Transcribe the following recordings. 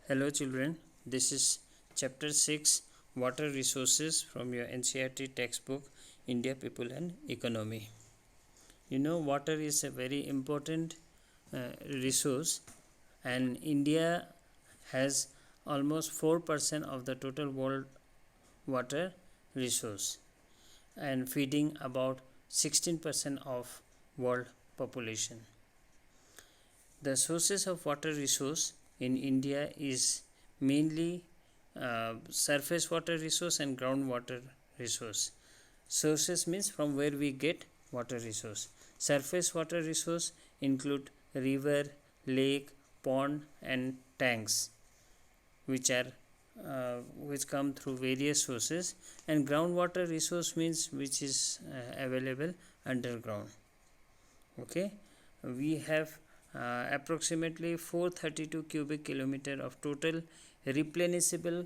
Hello children, this is chapter 6 Water Resources from your NCERT textbook India People and Economy. You know, water is a very important resource, and India has almost 4% of the total world water resource and feeding about 16% of world population. The sources of water resource in India is mainly surface water resource and groundwater resource. Sources means from where we get water resource. Surface water resource include river, lake, pond and tanks, which come through various sources, and groundwater resource means which is available underground. Okay, we have approximately 432 cubic kilometer of total replenishable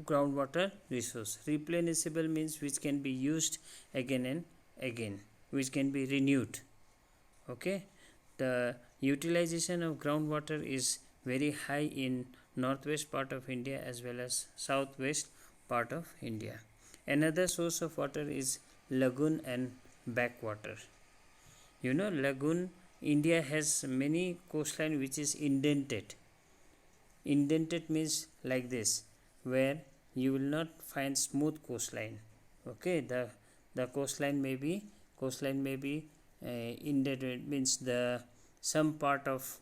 groundwater resource. Replenishable means which can be used again and again, which can be renewed. Okay, the utilization of groundwater is very high in northwest part of India as well as southwest part of India. Another source of water is lagoon and backwater. You know, lagoon, India has many coastline which is indented. Indented means like this, where you will not find smooth coastline. Okay, the coastline may be indented, means the some part of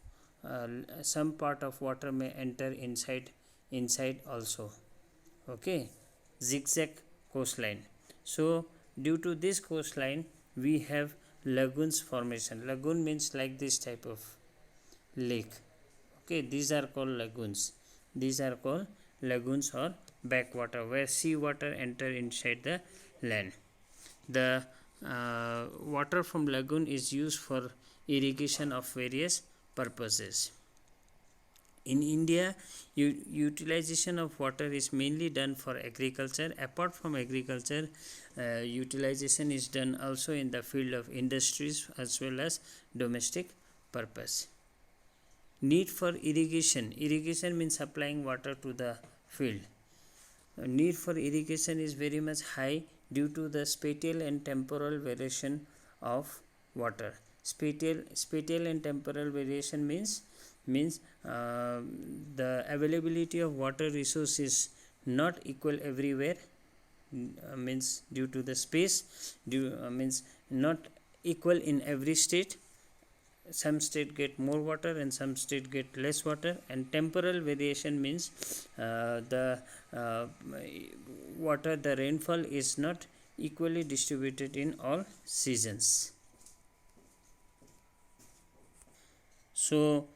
water may enter inside also. Okay, zigzag coastline. So due to this coastline we have lagoons formation. Lagoon means like this type of lake. Okay, these are called lagoons. These are called lagoons or backwater, where sea water enter inside the land. The water from lagoon is used for irrigation of various purposes. In India, utilization of water is mainly done for agriculture. Apart from agriculture, utilization is done also in the field of industries as well as domestic purpose. Need for irrigation. Irrigation means supplying water to the field. Need for irrigation is very much high due to the spatial and temporal variation of water. Spatial and temporal variation means the availability of water resource is not equal everywhere. Means due to the space, means not equal in every state. Some state get more water and some state get less water. And temporal variation means the water, the rainfall is not equally distributed in all seasons. So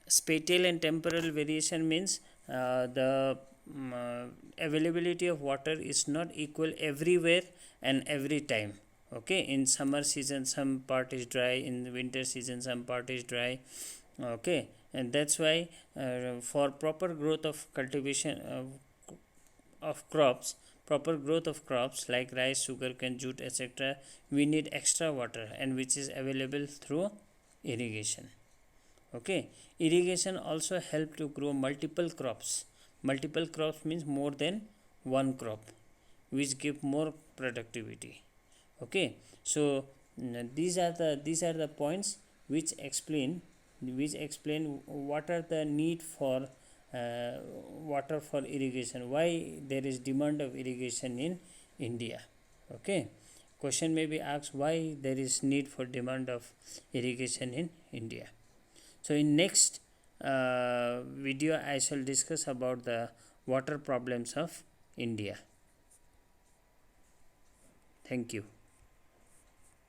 spatial and temporal variation means the availability of water is not equal everywhere and every time. Okay, in summer season some part is dry, in the winter season some part is dry. Okay, and that's why for proper growth of cultivation of crops, proper growth of crops like rice, sugarcane, jute, etc., we need extra water, and which is available through irrigation. Okay, irrigation also help to grow multiple crops. Multiple crops means more than one crop, which give more productivity. Okay, so these are the points which explain what are the need for water for irrigation, why there is demand of irrigation in India. Okay, question may be asked, why there is need for demand of irrigation in India. So in next video I shall discuss about the water problems of India. Thank you.